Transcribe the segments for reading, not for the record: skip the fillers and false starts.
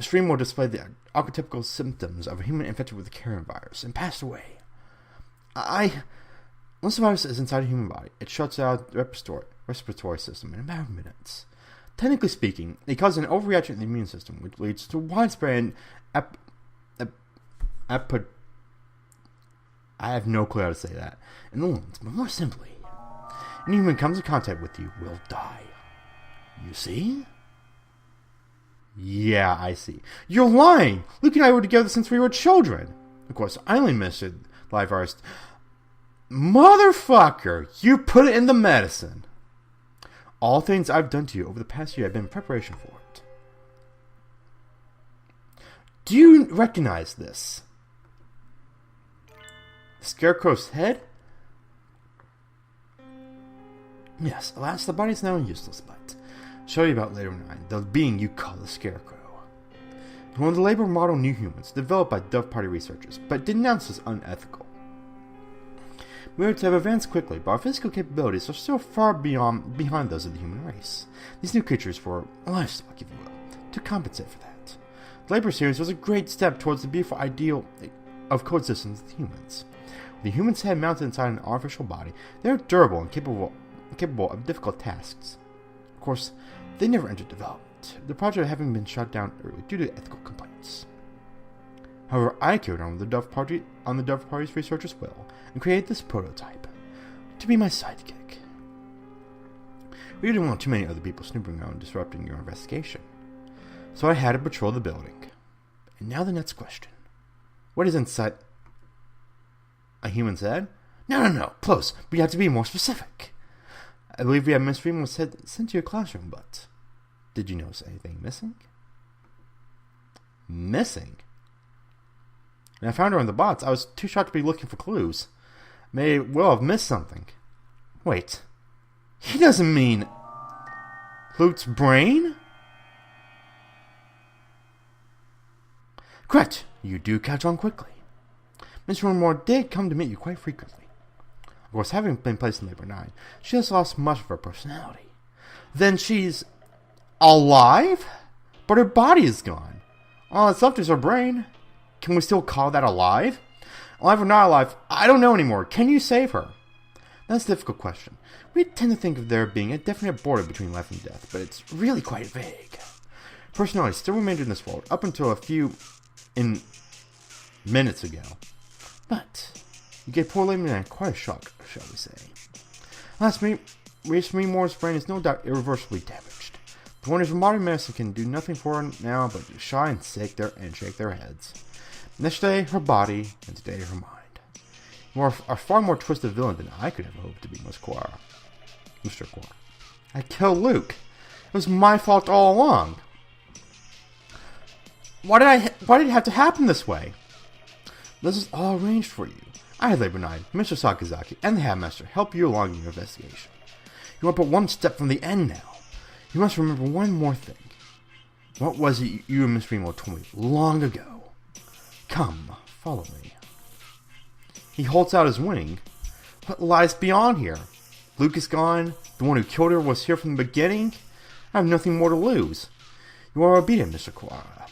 Streamo displayed the archetypical symptoms of a human infected with the carrion virus and passed away. Once the virus is inside a human body, it shuts out the respiratory system in a matter of minutes. Technically speaking, it causes an overreaction in the immune system, which leads to widespread I have no clue how to say that. Illness, but more simply, any human comes in contact with you will die. You see? Yeah, I see. You're lying! Luke and I were together since we were children. Of course, I only administered the live virus. Motherfucker! You put it in the medicine! All things I've done to you over the past year have been in preparation for it. Do you recognize this? The Scarecrow's head? Yes, alas, the body's now useless, but I'll show you about later on, the being you call the Scarecrow. One of the labor model new humans, developed by Dove Party researchers, but denounced as unethical. We are to have advanced quickly, but our physical capabilities are still far behind those of the human race. These new creatures were livestock, if you will, to compensate for that. The Labor Series was a great step towards the beautiful ideal of coexistence with humans. With the human's head mounted inside an artificial body, they are durable and capable of difficult tasks. Of course, they never entered development, the project having been shut down early due to ethical complaints. However, I carried on with the Dove Party's researchers' will, and created this prototype to be my sidekick. We didn't want too many other people snooping around and disrupting your investigation, so I had to patrol the building. And now the next question. What is inside a human's head? No, close, but you have to be more specific. I believe we have Miss Freeman sent to your classroom, but did you notice anything missing? Missing? When I found her on the bots, I was too shocked to be looking for clues. May well have missed something. Wait. He doesn't mean Luke's brain? Correct. You do catch on quickly. Miss Moore did come to meet you quite frequently. Of course, having been placed in Labor 9, she has lost much of her personality. Then she's alive? But her body is gone. All that's left is her brain. Can we still call that alive? Alive or not alive, I don't know anymore. Can you save her? That's a difficult question. We tend to think of there being a definite border between life and death, but it's really quite vague. Personality still remained in this world up until a few minutes ago. But you gave poor Lady Man quite a shock, shall we say. Last Miss Moore's brain is no doubt irreversibly damaged. The wonders of modern medicine can do nothing for her now but to shy and shake their heads. Yesterday, her body, and today, her mind. You are a far more twisted villain than I could have hoped to be, Mr. Quara. I killed Luke. It was my fault all along. Why did it have to happen this way? This is all arranged for you. I had Labor 9, Mr. Sakazaki, and the Headmaster help you along in your investigation. You are but one step from the end now. You must remember one more thing. What was it you and Miss Remo told me long ago? Come, follow me. He holds out his wing. What lies beyond here? Luke is gone. The one who killed her was here from the beginning. I have nothing more to lose. You are obedient, Mr. Quara.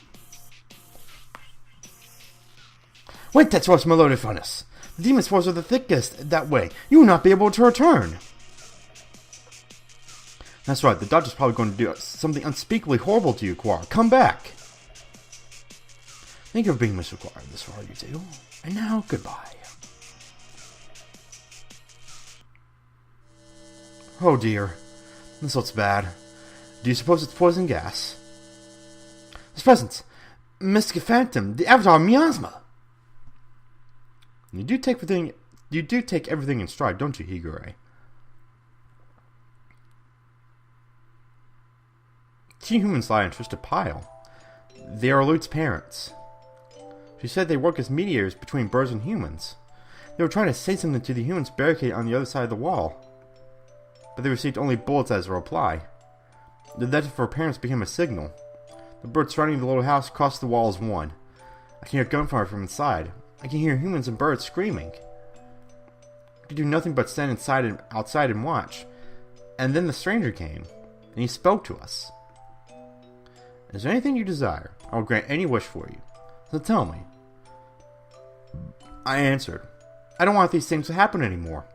Wait, that's what's melodic furnace. The demon spores are the thickest that way. You will not be able to return. That's right, the doctor's probably going to do something unspeakably horrible to you, Quara. Come back. Thank you for being Mr. Quara. This is all you do. And now, goodbye. Oh dear. This looks bad. Do you suppose it's poison gas? His presence. Mystic Phantom. The Avatar Miasma. You do take everything in stride, don't you, Higure? Two humans lie in a twisted pile. They are Lute's parents. She said they work as mediators between birds and humans. They were trying to say something to the humans barricaded on the other side of the wall, but they received only bullets as a reply. The death of her parents became a signal. The birds surrounding the little house crossed the wall as one. I can hear gunfire from inside. I can hear humans and birds screaming. I could do nothing but stand outside and watch. And then the stranger came, and he spoke to us. Is there anything you desire? I will grant any wish for you. So tell me. I answered, I don't want these things to happen anymore.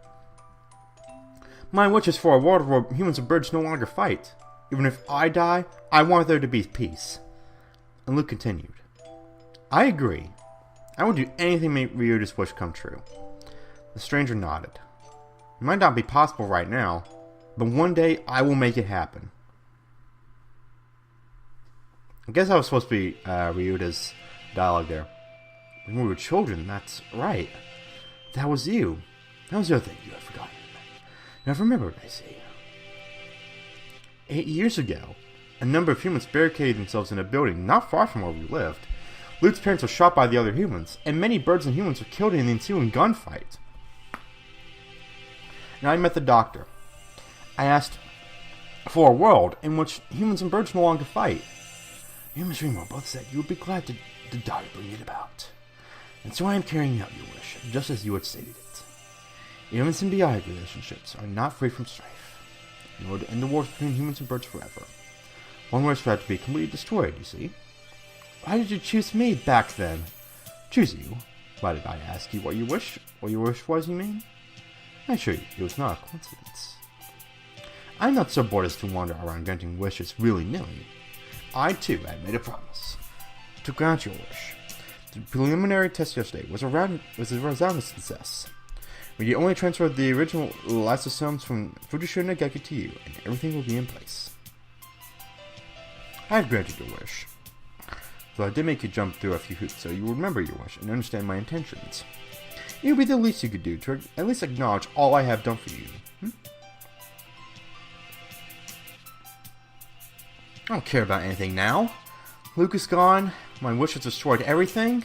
My wish is for a world where humans and birds no longer fight. Even if I die, I want there to be peace. And Luke continued, I agree. I will do anything to make Ryuta's wish come true. The stranger nodded. It might not be possible right now, but one day I will make it happen. I guess that was supposed to be Ryuta's dialogue there. When we were children, that's right. That was you. That was the other thing you had forgotten. Now remember what I see. 8 years ago, a number of humans barricaded themselves in a building not far from where we lived. Luke's parents were shot by the other humans, and many birds and humans were killed in the ensuing gunfight. And I met the doctor. I asked for a world in which humans and birds no longer fight. You and Miss Remo both said you would be glad to die to bring it about. And so I am carrying out your wish, just as you had stated it. Human symbiotic relationships are not free from strife. In order to end the wars between humans and birds forever, one wish had to be completely destroyed, you see. Why did you choose me back then? Choose you? Why did I ask you what your wish was, you mean? I assure you, it was not a coincidence. I'm not so bored as to wander around granting wishes willy-nilly. I, too, had made a promise to grant your wish. The preliminary test yesterday was a resounding success. We only transferred the original lysosomes from Fukushima Nageki to you, and everything will be in place. I have granted your wish. Though I did make you jump through a few hoops so you will remember your wish and understand my intentions. It would be the least you could do to at least acknowledge all I have done for you. I don't care about anything now. Luke is gone. My wish has destroyed everything.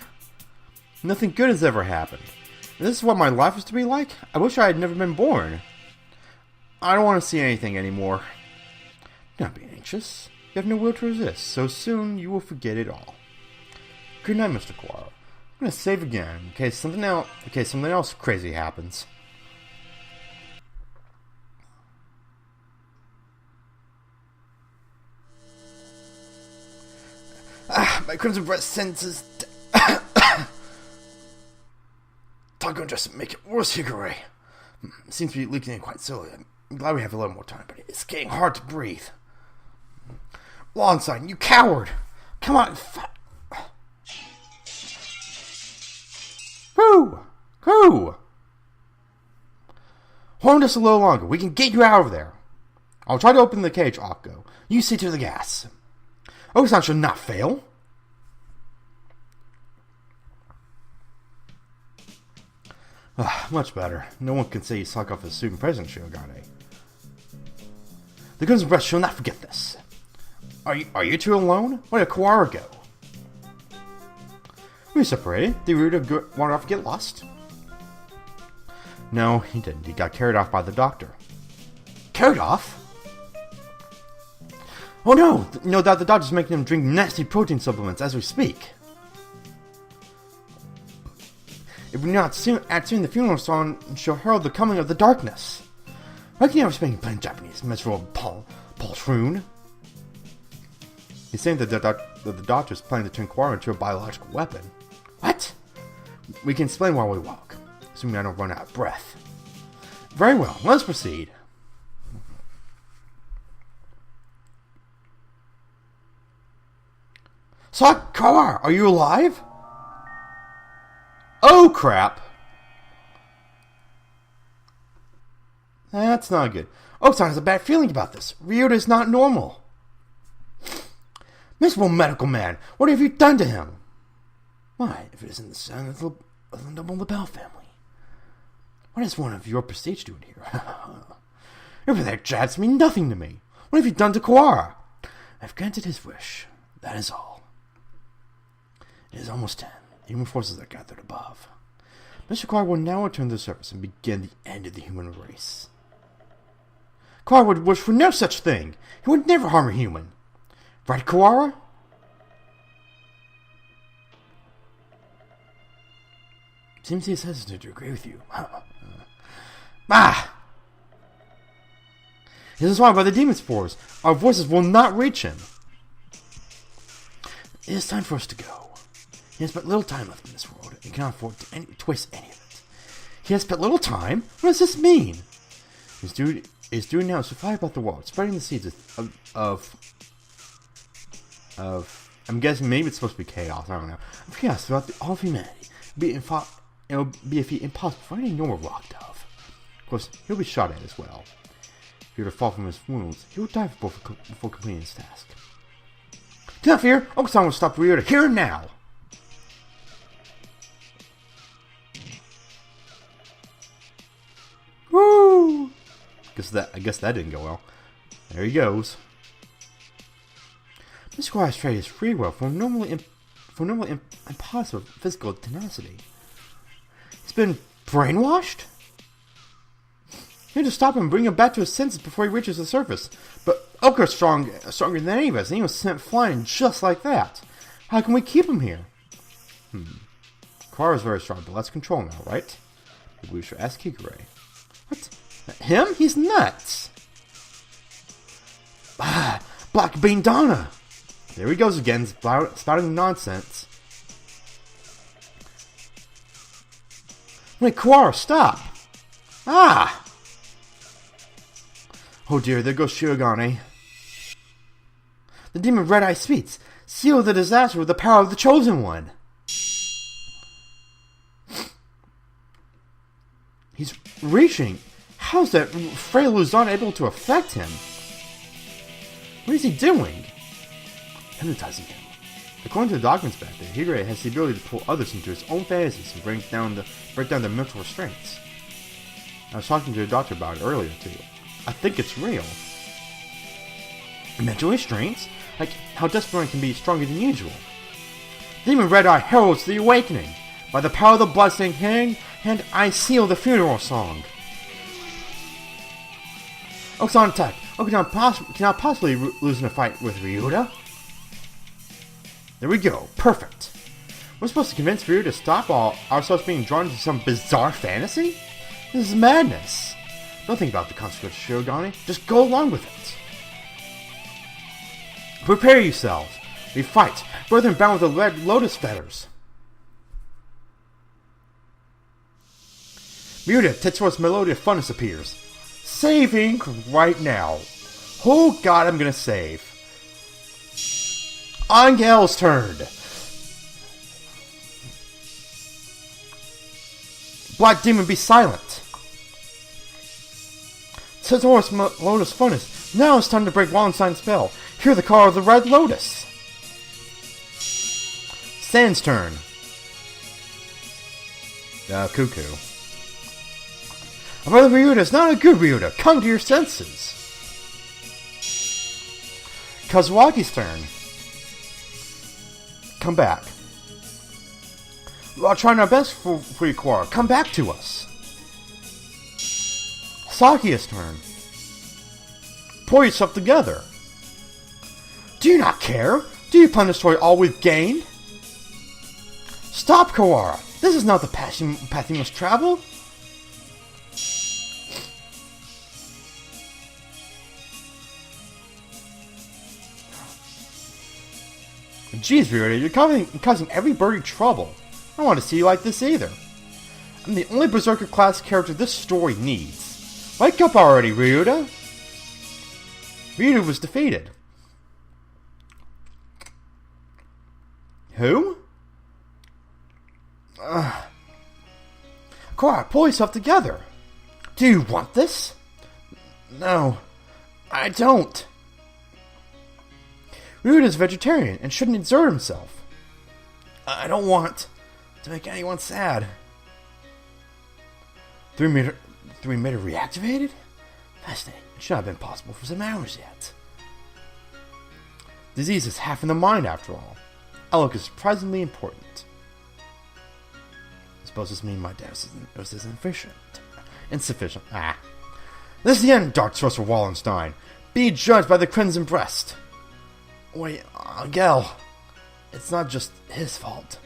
Nothing good has ever happened. And this is what my life is to be like? I wish I had never been born. I don't want to see anything anymore. Do not be anxious. You have no will to resist, so soon you will forget it all. Good night, Mr. Kawara. I'm going to save again in case something else crazy happens. My crimson breast senses. Talking just make it worse, Higure. It seems to be leaking in quite slowly. I'm glad we have a little more time, but it's getting hard to breathe. Longsign, you coward! Come on, Who? Hold us a little longer. We can get you out of there. I'll try to open the cage, Akko. You see to the gas. Osan should not fail. Much better. No one can say you suck off his student present, Shirogane. The Crimson Breast shall not forget this. Are you two alone? Where did Kawara go? We separated. Did Ryuta wander off to get lost? No, he didn't. He got carried off by the doctor. Carried off? Oh no! No doubt the doctor's making him drink nasty protein supplements as we speak. If we not soon the funeral song shall herald the coming of the darkness. Why can you ever speak plain Japanese, miserable poltroon? He's saying that the doctor's planning to turn Kawara into a biological weapon. What? We can explain while we walk, assuming I don't run out of breath. Very well, let's proceed. Kawara, are you alive? Oh crap! That's not good. Osan has a bad feeling about this. Ryuta is not normal. Miserable medical man, what have you done to him? Why, if it isn't the son of the noble LaBelle family. What is one of your prestige doing here? Everything that jabs mean nothing to me. What have you done to Kawara? I've granted his wish. That is all. It is almost 10. Human forces are gathered above. Mr. Kawara will now return to the surface and begin the end of the human race. Kawara would wish for no such thing. He would never harm a human. Right, Kawara? Seems he is hesitant to agree with you. This is why by the demon spores, our voices will not reach him. It is time for us to go. He has but little time left in this world, and cannot afford to waste any of it. He has but little time? What does this mean? His duty now is to fly about the world, spreading the seeds of I'm guessing maybe it's supposed to be chaos, I don't know. Of chaos throughout all of humanity. It will be a feat impossible for any normal rock dove. Of course, he'll be shot at as well. If he were to fall from his wounds, he would die before completing his task. Do not fear, Okusan will stop Ryota here and now! Woo! I guess that didn't go well. There he goes. This squire's trade is free will for normally impossible physical tenacity. He's been brainwashed? You need to stop him and bring him back to his senses before he reaches the surface. But Oka's stronger than any of us, and he was sent flying just like that. How can we keep him here? Kawara's very strong, but let's control now, right? Maybe we should ask Kikure. What? Him? He's nuts! Black Bean Donna! There he goes again, spouting nonsense. Wait, Kawara, stop! Ah! Oh dear, there goes Shirogane. The demon Red Eye speaks. Seal the disaster with the power of the Chosen One. He's reaching. How's that frail Luzon able to affect him? What is he doing? Hypnotizing him. According to the documents back there, Higure has the ability to pull others into his own fantasies and break down their mental restraints. I was talking to a doctor about it earlier too. I think it's real. Mental restraints? Like how Desperate can be stronger than usual. Demon Red Eye heralds the awakening. By the power of the bloodstained hand, I seal the funeral song. Okusan attack. Okusan cannot possibly lose in a fight with Ryuta. There we go. Perfect. We're supposed to convince Ryuta to stop ourselves being drawn into some bizarre fantasy? This is madness. Don't think about the consequences, Shirogane. Just go along with it. Prepare yourselves. We fight, brethren bound with the red lotus feathers. Ryuta, Tetsuo's Melody of Funness appears. Saving right now. Oh god, I'm gonna save. Angel's turn. Black Demon, be silent. Tetsuo's Lotus Funness. Now it's time to break Wallenstein's spell. Hear the call of the Red Lotus. Sand's turn. Cuckoo. Brother Ryuta is not a good Ryuta. Come to your senses. Kazuaki's turn. Come back. We're trying our best for you, Kawara. Come back to us. Saki's turn. Pull yourself together. Do you not care? Do you plan to destroy all we've gained? Stop, Kawara. This is not the path you must travel. Jeez, Ryuta, you're causing every birdie trouble. I don't want to see you like this either. I'm the only Berserker class character this story needs. Wake up already, Ryuta! Ryuta was defeated. Who? Kawara, pull yourself together. Do you want this? No, I don't. Ryuta is vegetarian and shouldn't exert himself. I don't want to make anyone sad. 3 meter reactivated? Fascinating. It should have been possible for some hours yet. Disease is half in the mind after all. Outlook is surprisingly important. I suppose this means my dose is insufficient. This is the end, Dark Sorcerer Wallenstein. Be judged by the Crimson Breast. Wait, Gel. It's not just his fault.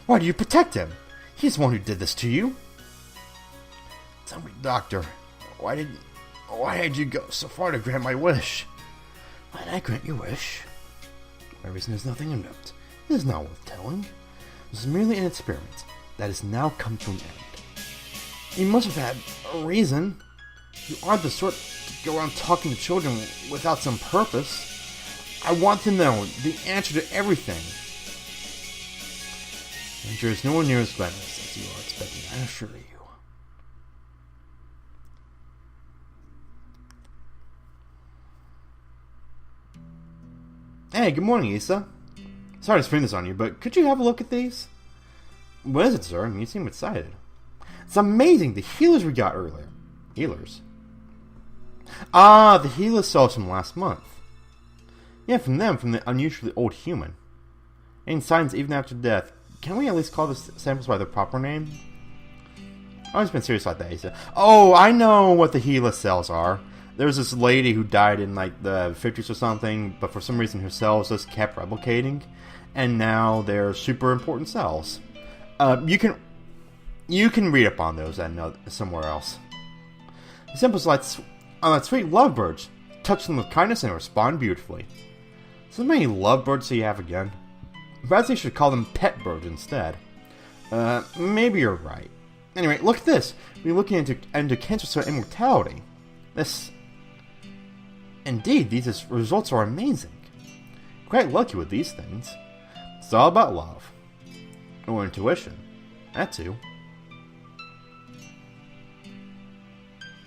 Why do you protect him? He's the one who did this to you. Tell me, Doctor, why did you go so far to grant my wish? Why did I grant your wish? My reason is nothing of note. It is not worth telling. This is merely an experiment that has now come to an end. You must have had a reason. You aren't the sort to go around talking to children without some purpose. I want to know the answer to everything. The answer is nowhere near as glamorous as you are expecting, I assure you. Hey, good morning, Issa. Sorry to spring this on you, but could you have a look at these? What is it, sir? You seem excited. It's amazing, the healers we got earlier. Healers? Ah, the healer cells from last month. Yeah, from the unusually old human. Any signs even after death. Can we at least call the samples by their proper name? I've always been serious like that, Issa. Oh, I know what the healer cells are. There was this lady who died in like the 50s or something, but for some reason her cells just kept replicating, and now they're super important cells. You can read up on those and somewhere else. The samples like sweet lovebirds. Touch them with kindness and respond beautifully. So many lovebirds do you have again? Perhaps they should call them pet birds instead. Maybe you're right. Anyway, look at this. We're looking into cancer cell immortality. Indeed, these results are amazing. Quite lucky with these things. It's all about love. Or intuition. That too.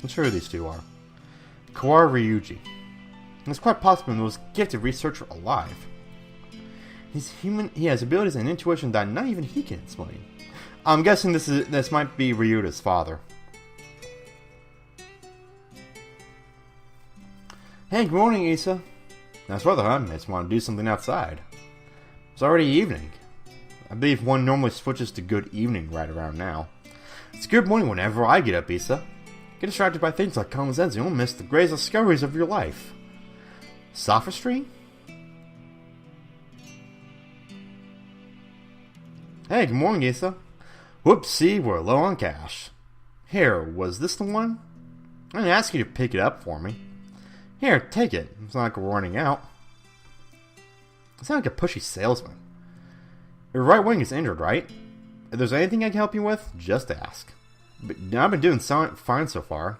I'm sure these two are. Kawara Ryuji. It's quite possible the most gifted researcher alive. He's human. He has abilities and intuition that not even he can explain. I'm guessing this might be Ryuta's father. Hey, good morning, Issa. Nice weather, huh? I just want to do something outside. It's already evening. I believe one normally switches to good evening right around now. It's good morning whenever I get up, Issa. Get distracted by things like common sense and you'll miss the greatest discoveries of your life. Sophistry? Hey, good morning, Issa. Whoopsie, we're low on cash. Here, was this the one? I'm going to ask you to pick it up for me. Here, take it. It's not like we're running out. You sound like a pushy salesman. Your right wing is injured, right? If there's anything I can help you with, just ask. But I've been doing fine so far.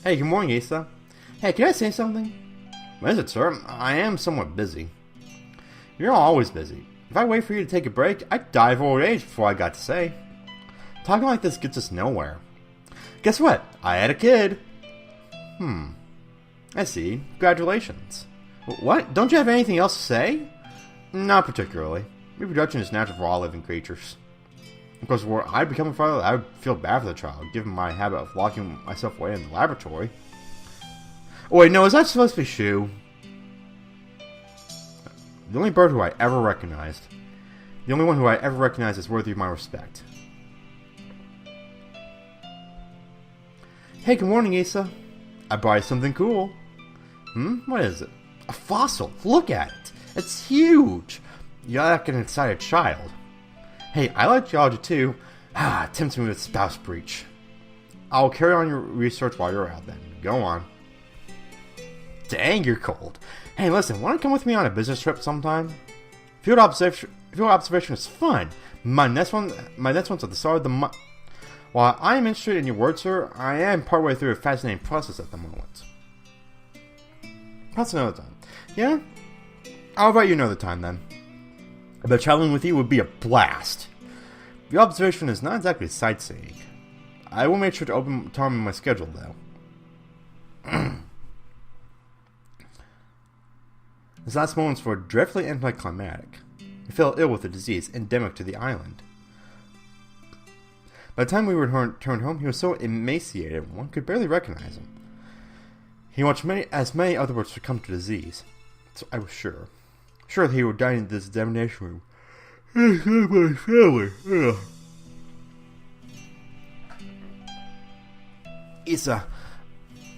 Hey, good morning, Issa. Hey, can I say something? What is it, sir? I am somewhat busy. You're always busy. If I wait for you to take a break, I'd die of old age before I got to say. Talking like this gets us nowhere. Guess what? I had a kid. I see. Congratulations. What? Don't you have anything else to say? Not particularly. Reproduction is natural for all living creatures. Of course, were I become a father, I would feel bad for the child, given my habit of locking myself away in the laboratory. Oh wait, no, is that supposed to be Shu? The only bird who I ever recognized. The only one who I ever recognized as worthy of my respect. Hey, good morning, Issa. I brought you something cool. What is it? A fossil. Look at it. It's huge. You're like an excited child. Hey, I like geology too. Tempts me with spouse breach. I'll carry on your research while you're out then. Go on. Dang, you're cold. Hey, listen, want to come with me on a business trip sometime? Field observation is fun. My next one's at the start of the month. While I am interested in your work, sir, I am partway through a fascinating process at the moment. That's another time. Yeah? I'll invite you another time then. I bet traveling with you would be a blast. The observation is not exactly sightseeing. I will make sure to open time in my schedule, though. His last moments were dreadfully anticlimactic. He fell ill with a disease endemic to the island. By the time we returned home, he was so emaciated one could barely recognize him. He watched many other birds succumb to disease, so I was sure that he would die in this examination room. It's not my family. Ugh. Issa,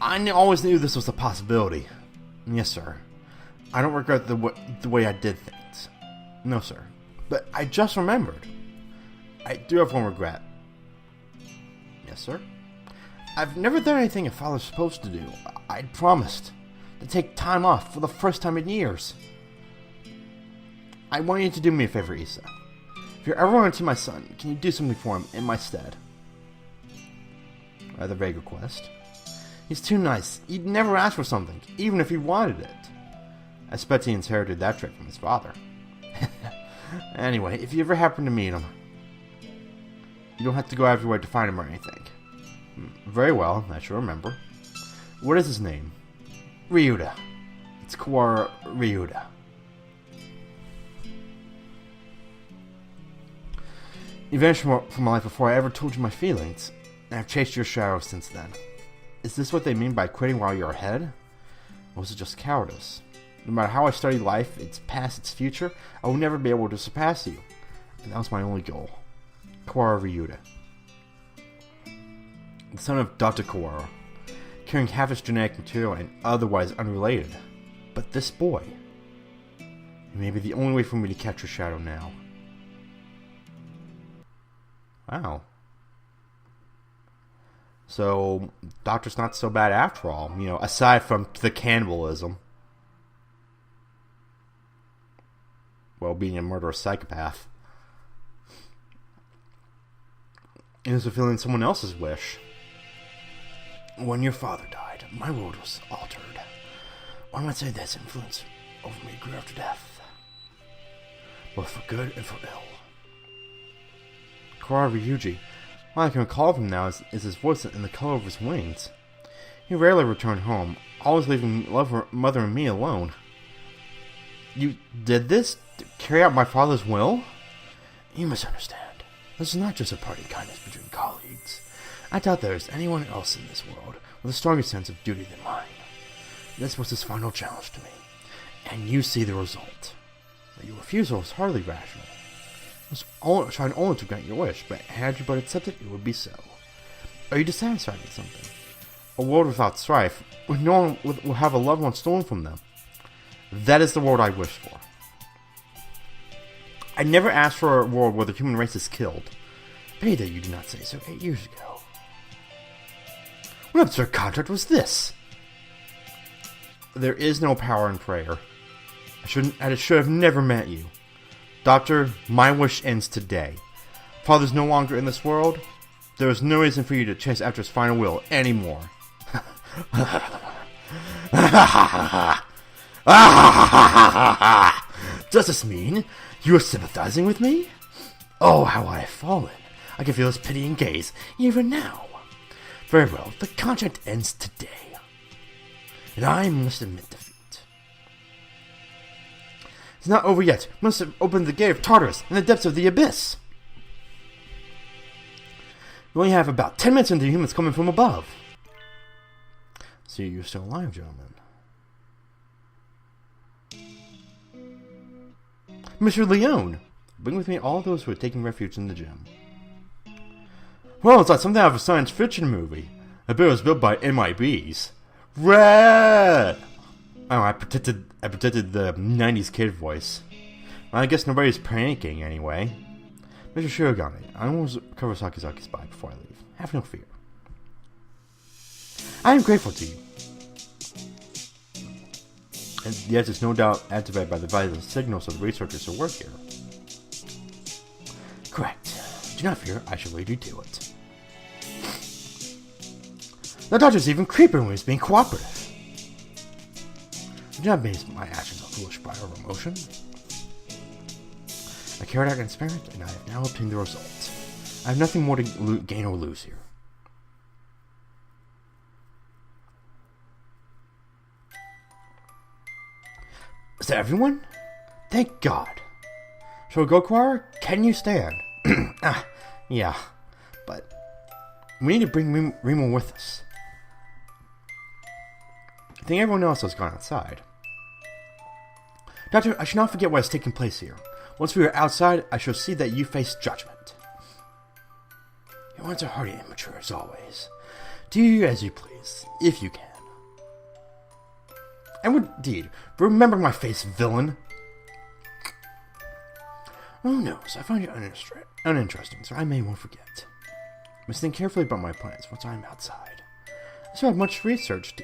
I always knew this was a possibility. Yes, sir. I don't regret the way I did things. No, sir. But I just remembered. I do have one regret. Yes, sir. I've never done anything a father's supposed to do. I'd promised to take time off for the first time in years. I want you to do me a favor, Issa. If you're ever running to my son, can you do something for him in my stead? Rather vague request. He's too nice. He'd never ask for something, even if he wanted it. I suspect he inherited that trait from his father. Anyway, if you ever happen to meet him, you don't have to go out of your way to find him or anything. Very well, I shall remember. What is his name? Ryuda. It's Kawara Ryuda. You vanished from my life before I ever told you my feelings, and I've chased your shadow since then. Is this what they mean by quitting while you're ahead? Or was it just cowardice? No matter how I study life, its past, its future, I will never be able to surpass you. And that was my only goal. Kawara Ryuda. The son of Dr. Kawara, carrying half his genetic material and otherwise unrelated. But this boy, it may be the only way for me to catch your shadow now. Wow. So, Doctor's not so bad after all, aside from the cannibalism. Well, being a murderous psychopath. It was fulfilling someone else's wish. When your father died, my world was altered. One might say this influence over me grew after death, both for good and for ill. Kawara Ryuji, all I can recall of him now is his voice and the color of his wings. He rarely returned home, always leaving mother and me alone. You did this to carry out my father's will? You misunderstand. This is not just a party kindness between colleagues. I doubt there is anyone else in this world with a stronger sense of duty than mine. This was his final challenge to me, and you see the result. But your refusal was hardly rational. I was trying only to grant your wish, but had you but accepted, it would be so. Are you dissatisfied with something? A world without strife, where no one will have a loved one stolen from them. That is the world I wish for. I never asked for a world where the human race is killed. Pity that you did not say so 8 years ago. What absurd contract was this? There is no power in prayer. I should have never met you. Doctor, my wish ends today. Father's no longer in this world. There is no reason for you to chase after his final will anymore. Does this mean you are sympathizing with me? Oh, how I have fallen. I can feel his pitying gaze, even now. Very well, the contract ends today. And I must admit defeat. It's not over yet. We must have opened the gate of Tartarus in the depths of the abyss. We only have about 10 minutes into the humans coming from above. So you're still alive, gentlemen. Mr. Leone, bring with me all those who are taking refuge in the gym. Well, it's like something out of a science fiction movie. I bet it was built by MIBs. Red! Oh, I protected the 90s kid voice. Well, I guess nobody's panicking anyway. Mr. Shirogane, I will recover Sakizaki's body before I leave. Have no fear. I am grateful to you. And yet it's no doubt activated by the vital signals of the researchers who work here. Correct. Do not fear, I shall lead you to it. The doctor's even creepier when he's being cooperative. Do not base my actions on foolish pride or emotion. I carried out an experiment, and I have now obtained the result. I have nothing more to gain or lose here. Is that everyone? Thank God. Shall we go, Kawara? Can you stand? Yeah, but we need to bring Remo with us. I think everyone else has gone outside. Doctor, I should not forget what is taking place here. Once we are outside, I shall see that you face judgment. Your words are hardy and immature as always. Do as you please, if you can. And indeed, remember my face, villain. Who knows? I find you uninteresting, so I may well forget. I must think carefully about my plans once I am outside. So I have much research to...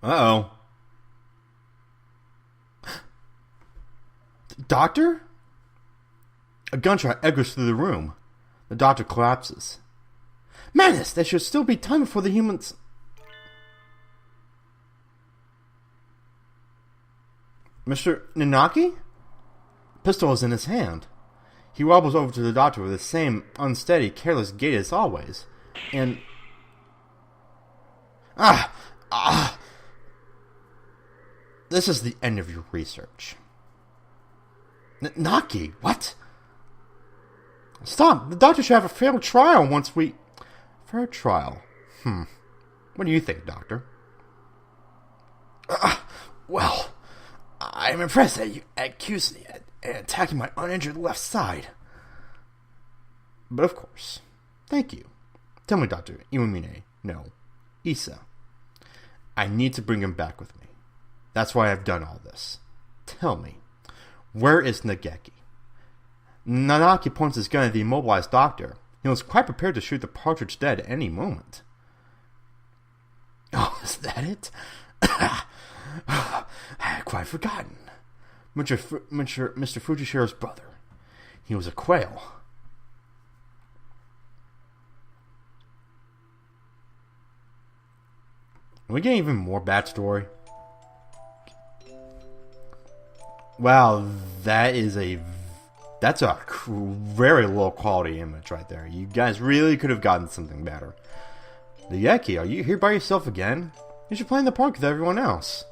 Uh-oh. Doctor? A gunshot echoes through the room. The doctor collapses. Madness! There should still be time before the humans... Mr. Nanaki? Pistol is in his hand. He wobbles over to the doctor with the same unsteady, careless gait as always. And... This is the end of your research. Naki? What? Stop! The doctor should have a fair trial once we... Fair trial? What do you think, Doctor? Well, I'm impressed that you accused me of attacking my uninjured left side. But of course. Thank you. Tell me, Dr. Iwamine. No. Issa. I need to bring him back with me. That's why I've done all this. Tell me, where is Nageki? Nanaki points his gun at the immobilized doctor. He was quite prepared to shoot the partridge dead at any moment. Oh, is that it? I had quite forgotten. Mr. Fujishiro's brother. He was a quail. Are we getting even more backstory? Wow, that's a very low quality image right there. You guys really could have gotten something better. The Yeki, are you here by yourself again? You should play in the park with everyone else.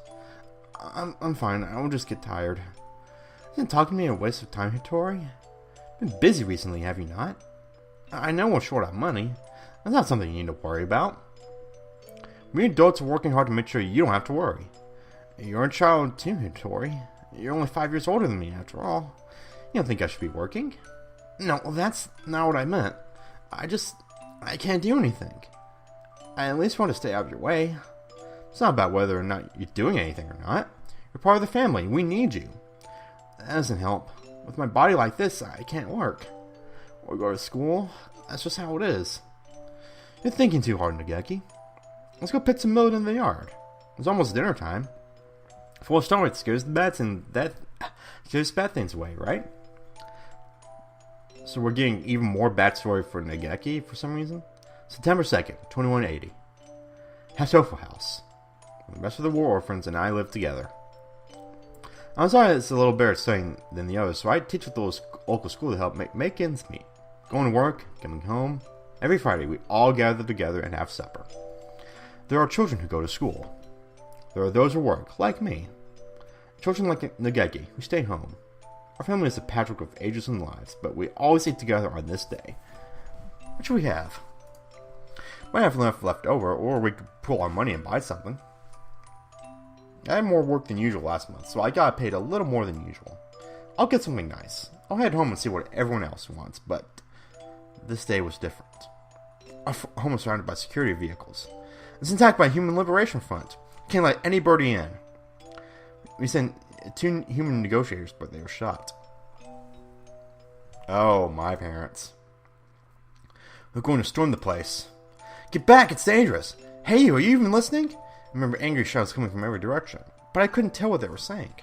I'm fine. I'll just get tired. Isn't talking to me a waste of time, Hitori? Been busy recently, have you not? I know we're short on money. That's not something you need to worry about. We adults are working hard to make sure you don't have to worry. You're a child too, Hitori. You're only 5 years older than me, after all. You don't think I should be working? No, that's not what I meant. I can't do anything. I at least want to stay out of your way. It's not about whether or not you're doing anything or not. You're part of the family. We need you. That doesn't help. With my body like this, I can't work. Or go to school. That's just how it is. You're thinking too hard, Nageki. Let's go pick some millet in the yard. It's almost dinner time. Full of stomach scares the bad things away, right? So we're getting even more backstory for Nageki for some reason. September 2nd, 2180. Hatoful House. The rest of the war orphans and I live together. I'm sorry it's a little better studying than the others, so I teach at the local school to help make ends meet. Going to work, coming home. Every Friday we all gather together and have supper. There are children who go to school. There are those who work, like me. Children like Nageki, who stay home. Our family is a patchwork of ages and lives, but we always eat together on this day. What should we have? Might have enough left over, or we could pool our money and buy something. I had more work than usual last month, so I got paid a little more than usual. I'll get something nice. I'll head home and see what everyone else wants, but this day was different. Our home was surrounded by security vehicles. It's attacked by Human Liberation Front. Can't let any birdie in. We sent 2 human negotiators, but they were shot. Oh, my parents. They're going to storm the place. Get back, it's dangerous. Hey, you, are you even listening? I remember angry shouts coming from every direction, but I couldn't tell what they were saying.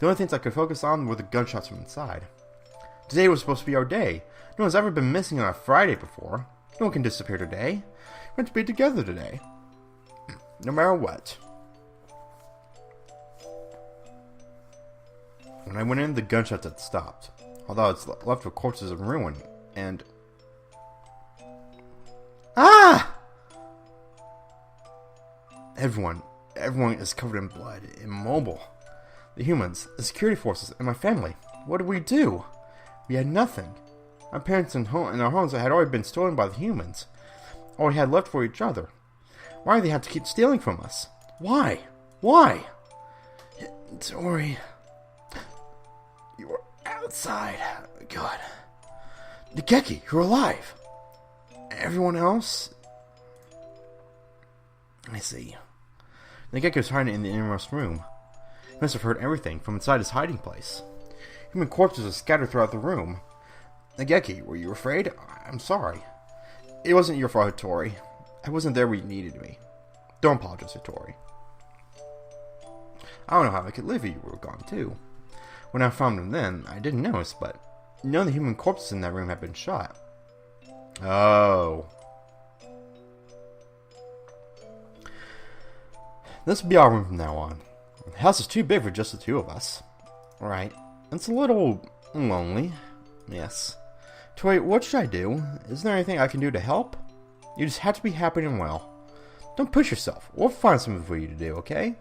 The only things I could focus on were the gunshots from inside. Today was supposed to be our day. No one's ever been missing on a Friday before. No one can disappear today. We're meant to be together today. No matter what. When I went in, the gunshots had stopped. Although it's left with corpses and ruin, and... Ah! Everyone is covered in blood, immobile. The humans, the security forces, and my family. What did we do? We had nothing. My parents and our homes had already been stolen by the humans. All we had left for each other. Why do they have to keep stealing from us? Why? Why? Tori, you were outside. Good. Nageki, you're alive. Everyone else? I see. Nageki was hiding in the innermost room. He must have heard everything from inside his hiding place. Human corpses are scattered throughout the room. Nageki, were you afraid? I'm sorry. It wasn't your fault, Tori. I wasn't there when you needed me. Don't apologize to Tori. I don't know how I could live if you were gone, too. When I found him then, I didn't notice, but none of the human corpses in that room had been shot. Oh. This will be our room from now on. The house is too big for just the two of us. Right. It's a little lonely. Yes. Tori, what should I do? Is there anything I can do to help? You just have to be happy and well. Don't push yourself. We'll find something for you to do, okay?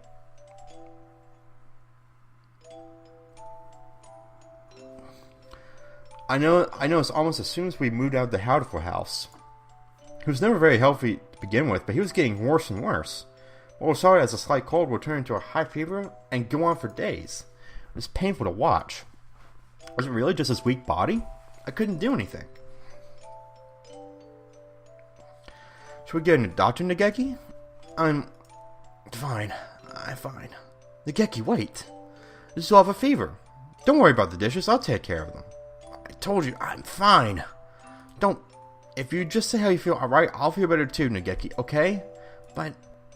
I know it's almost as soon as we moved out of the Hatoful house. He was never very healthy to begin with, but he was getting worse and worse. What was started as a slight cold would turn into a high fever and go on for days. It was painful to watch. Was it really just his weak body? I couldn't do anything. Should we get a doctor, Nageki? I'm fine. Nageki, wait. You still have a fever. Don't worry about the dishes. I'll take care of them. I told you, I'm fine. Don't. If you just say how you feel, alright, I'll feel better too, Nageki, okay? But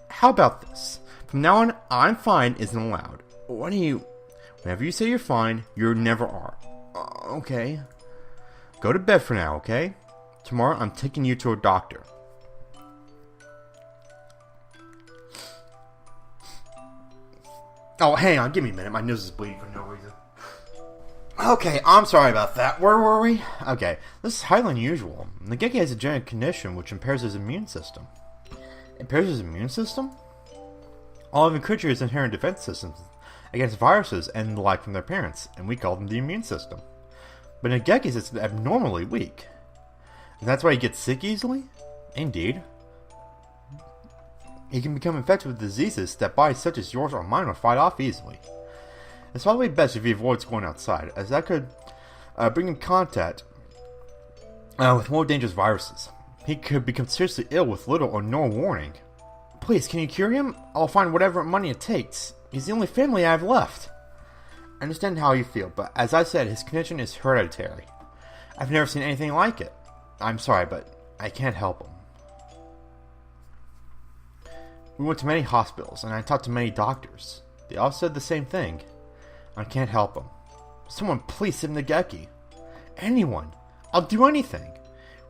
how about this? From now on, I'm fine isn't allowed. Whenever you say you're fine, you never are. Okay. Go to bed for now, okay? Tomorrow I'm taking you to a doctor. Oh, hang on, give me a minute. My nose is bleeding for no reason. Okay, I'm sorry about that. Where were we? Okay, this is highly unusual. Nageki has a genetic condition which impairs his immune system. Impairs his immune system? All living creatures inherent defense systems against viruses and the like from their parents, and we call them the immune system. But Nageki's is abnormally weak. And that's why he gets sick easily? Indeed. He can become infected with diseases that bodies such as yours or mine will fight off easily. It's probably best if he avoids going outside, as that could bring in contact with more dangerous viruses. He could become seriously ill with little or no warning. Please, can you cure him? I'll find whatever money it takes. He's the only family I have left. I understand how you feel, but as I said, his condition is hereditary. I've never seen anything like it. I'm sorry, but I can't help him. We went to many hospitals, and I talked to many doctors. They all said the same thing. I can't help him. Someone please save Nageki. Anyone. I'll do anything.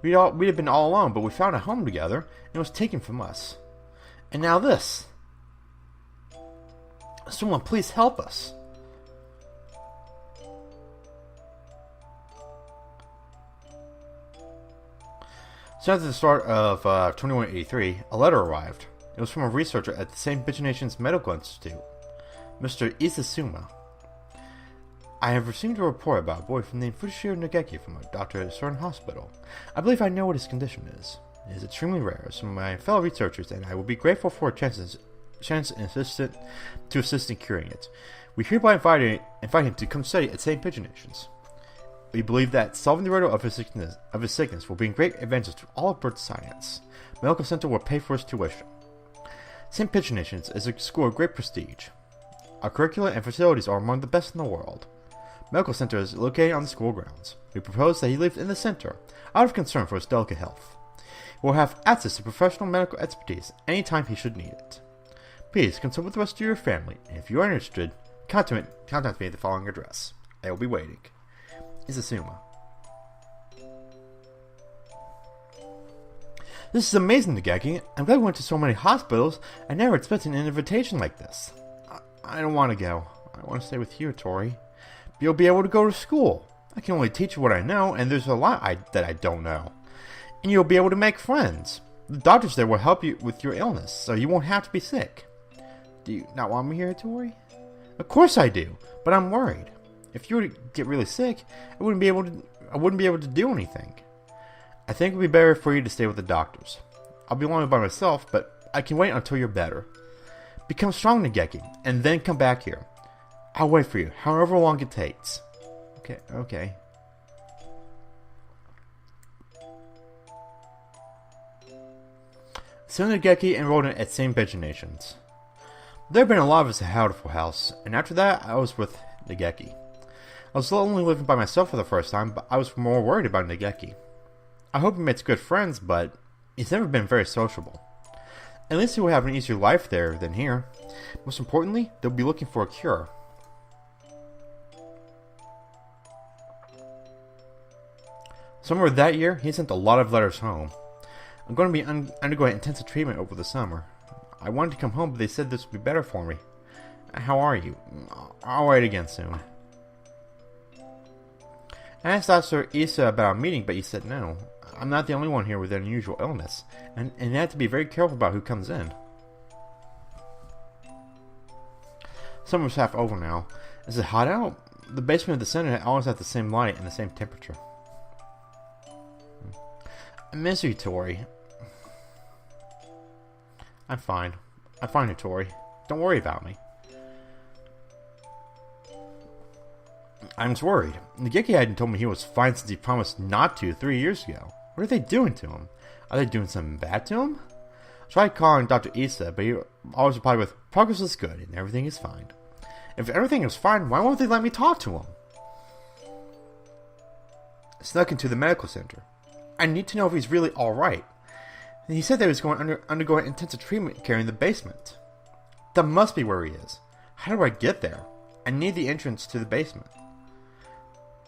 We'd have been all alone, but we found a home together, and it was taken from us. And now this. Someone please help us. So after the start of 2183, a letter arrived. It was from a researcher at the St. Nation's Medical Institute, Mr. Isasuma. I have received a report about a boy named Fushiro Nageki from a doctor at a certain hospital. I believe I know what his condition is. It is extremely rare, so my fellow researchers and I will be grateful for a chance to assist in curing it. We hereby invite him to come study at St. Nation's. We believe that solving the riddle of his sickness will bring great advantages to all of birth science. Medical Center will pay for his tuition. St. Nation's is a school of great prestige. Our curricula and facilities are among the best in the world. Medical Center is located on the school grounds. We propose that he live in the center, out of concern for his delicate health. He will have access to professional medical expertise anytime he should need it. Please consult with the rest of your family, and if you are interested, contact me at the following address. I will be waiting. Isasuma. This is amazing, Nageki. I'm glad we went to so many hospitals. I never expected an invitation like this. I don't want to go. I want to stay with you, Tori. You'll be able to go to school. I can only teach you what I know, and there's a lot that I don't know. And you'll be able to make friends. The doctors there will help you with your illness, so you won't have to be sick. Do you not want me here, Tori? Of course I do, but I'm worried. If you were to get really sick, I wouldn't be able to do anything. I think it would be better for you to stay with the doctors. I'll be alone by myself, but I can wait until you're better. Become strong, Nageki, and then come back here. I'll wait for you, however long it takes. Okay. So Nageki enrolled at St. Nation's. There had been a lot of us at Hatoful House, and after that, I was with Nageki. I was only living by myself for the first time, but I was more worried about Nageki. I hope he makes good friends, but He's never been very sociable. At least he will have an easier life there than here. Most importantly, they'll be looking for a cure. Somewhere that year, he sent a lot of letters home. I'm going to be undergoing intensive treatment over the summer. I wanted to come home, but they said this would be better for me. How are you? I'll write again soon. I asked Dr. Issa about a meeting, but he said no. I'm not the only one here with an unusual illness, and you have to be very careful about who comes in. Summer's half over now. Is it hot out? The basement of the center always has the same light and the same temperature. I miss you, Tori. I'm fine. I'm fine, Tori. Don't worry about me. I was worried. Nageki hadn't told me he was fine since he promised not to 3 years ago. What are they doing to him? Are they doing something bad to him? I tried calling Dr. Issa, but he always replied with, "Progress is good and everything is fine." If everything is fine, why won't they let me talk to him? I snuck into the medical center. I need to know if he's really alright. He said that he was undergoing intensive treatment care in the basement. That must be where he is. How do I get there? I need the entrance to the basement.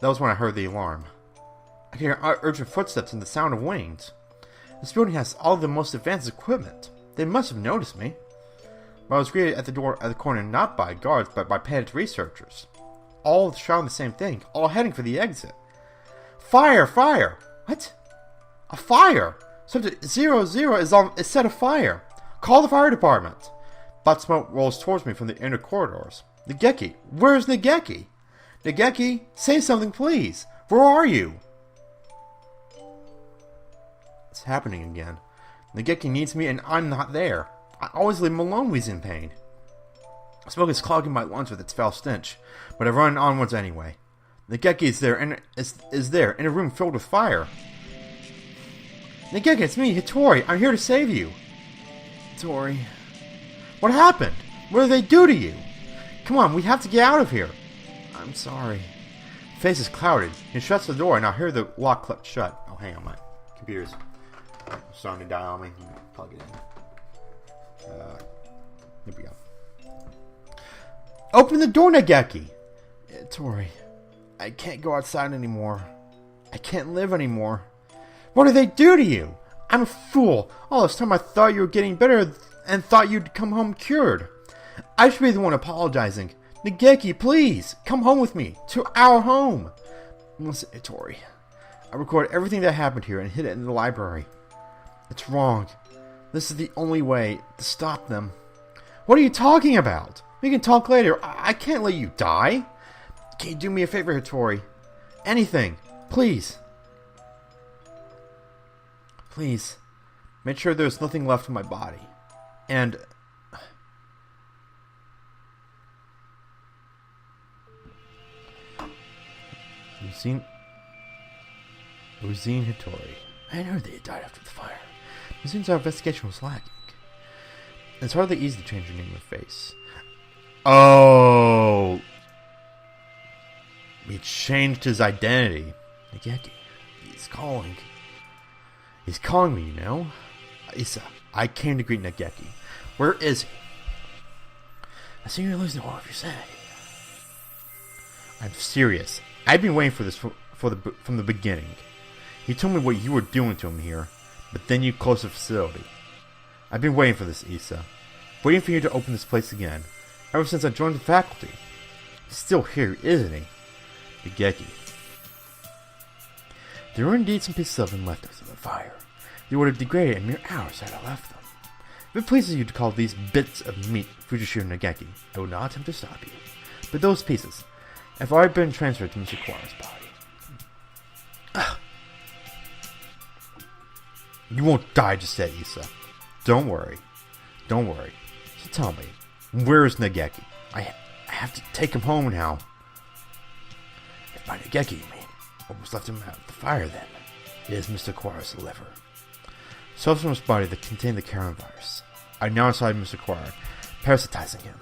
That was when I heard the alarm. I could hear urgent footsteps and the sound of wings. This building has all the most advanced equipment. They must have noticed me. But I was greeted at the door at the corner not by guards, but by panicked researchers. All shouting the same thing, all heading for the exit. Fire! Fire! What? A fire! Subject 00 is set afire. Call the fire department. Black smoke rolls towards me from the inner corridors. Nageki! Where's Nageki? Nageki, say something please! Where are you? It's happening again. Nageki needs me and I'm not there. I always leave him alone when he's in pain. Smoke is clogging my lungs with its foul stench, but I run onwards anyway. Nageki is there in a room filled with fire. Nageki, it's me, Hitori. I'm here to save you. Hitori. What happened? What did they do to you? Come on, we have to get out of here. I'm sorry. His face is clouded. He shuts the door and I hear the lock clip shut. Oh, hang on, my computer's starting to die on me. Plug it in. Here we go. Open the door, Nageki! Tori, I can't go outside anymore. I can't live anymore. What did they do to you? I'm a fool. All this time I thought you were getting better and thought you'd come home cured. I should be the one apologizing. Nageki, please, come home with me. To our home. Listen, Tori. I recorded everything that happened here and hid it in the library. It's wrong. This is the only way to stop them. What are you talking about? We can talk later. I can't let you die. Can you do me a favor, Hitori? Anything. Please. Please. Make sure there's nothing left in my body. And... Uzine Hitori. I had heard they had died after the fire. It seems our investigation was lacking. It's hardly easy to change your name and face. Oh! He changed his identity. Nageki. He's calling. He's calling me, you know? Issa, I came to greet Nageki. Where is he? I see you're losing all of your sanity. I'm serious. I've been waiting for this from the beginning. He told me what you were doing to him here, but then you closed the facility. I've been waiting for this, Issa. Waiting for you to open this place again. Ever since I joined the faculty. He's still here, isn't he? Nageki. There were indeed some pieces of him left after the fire. They would have degraded in mere hours had I left them. If it pleases you to call these bits of meat Fujishiro Nageki, I will not attempt to stop you. But those pieces have already been transferred to Mr. Kuwara's body. You won't die just yet, Issa. Don't worry. Don't worry. So tell me, where is Nageki? I have to take him home now. If by Nageki you mean what was left him out of the fire, then it is Mr. Kuwara's liver. Cells from his body that contain the coronavirus are now inside Mr. Kuwara, parasitizing him.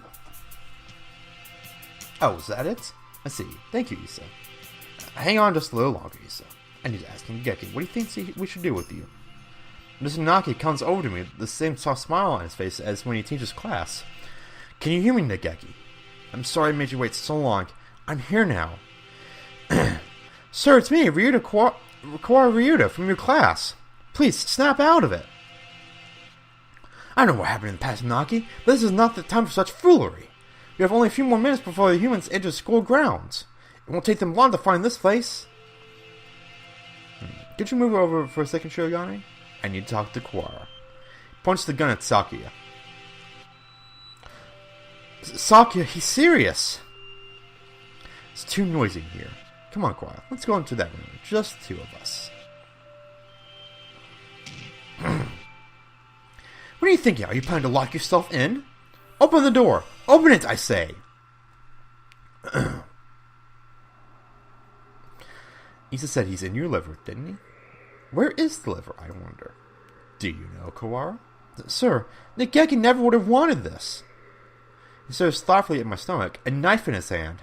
Oh, is that it? I see. Thank you, Issa. Hang on just a little longer, Issa. I need to ask Nageki, what do you think we should do with you? Mr. Naki comes over to me with the same soft smile on his face as when he teaches class. Can you hear me, Nageki? I'm sorry I made you wait so long. I'm here now. Sir, it's me, Ryuta Kawara Ryuta from your class. Please, snap out of it. I know what happened in the past, Naki, but this is not the time for such foolery. We have only a few more minutes before the humans enter school grounds. It won't take them long to find this place. Could you move over for a second, Shirogane? I need to talk to Kawara. Points the gun at Sakuya. Sakuya, he's serious. It's too noisy here. Come on, Kawara. Let's go into that room. Just the two of us. What are you thinking? Are you planning to lock yourself in? Open the door. Open it, I say. Issa said he's in your liver, didn't he? Where is the liver, I wonder? Do you know, Kawara? Sir, Nageki never would have wanted this. He stares thoughtfully at my stomach, a knife in his hand.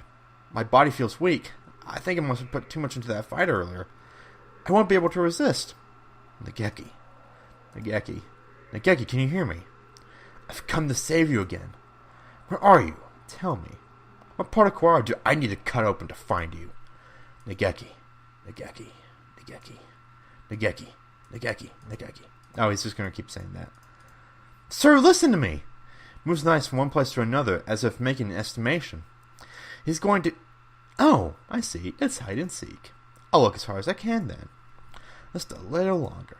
My body feels weak. I think I must have put too much into that fight earlier. I won't be able to resist. Nageki, can you hear me? I've come to save you again. Where are you? Tell me. What part of Kawara do I need to cut open to find you? Nageki. Oh, he's just going to keep saying that. Sir, listen to me! Moves knives from one place to another, as if making an estimation. He's going to... Oh, I see. It's hide and seek. I'll look as far as I can, then. Just a little longer.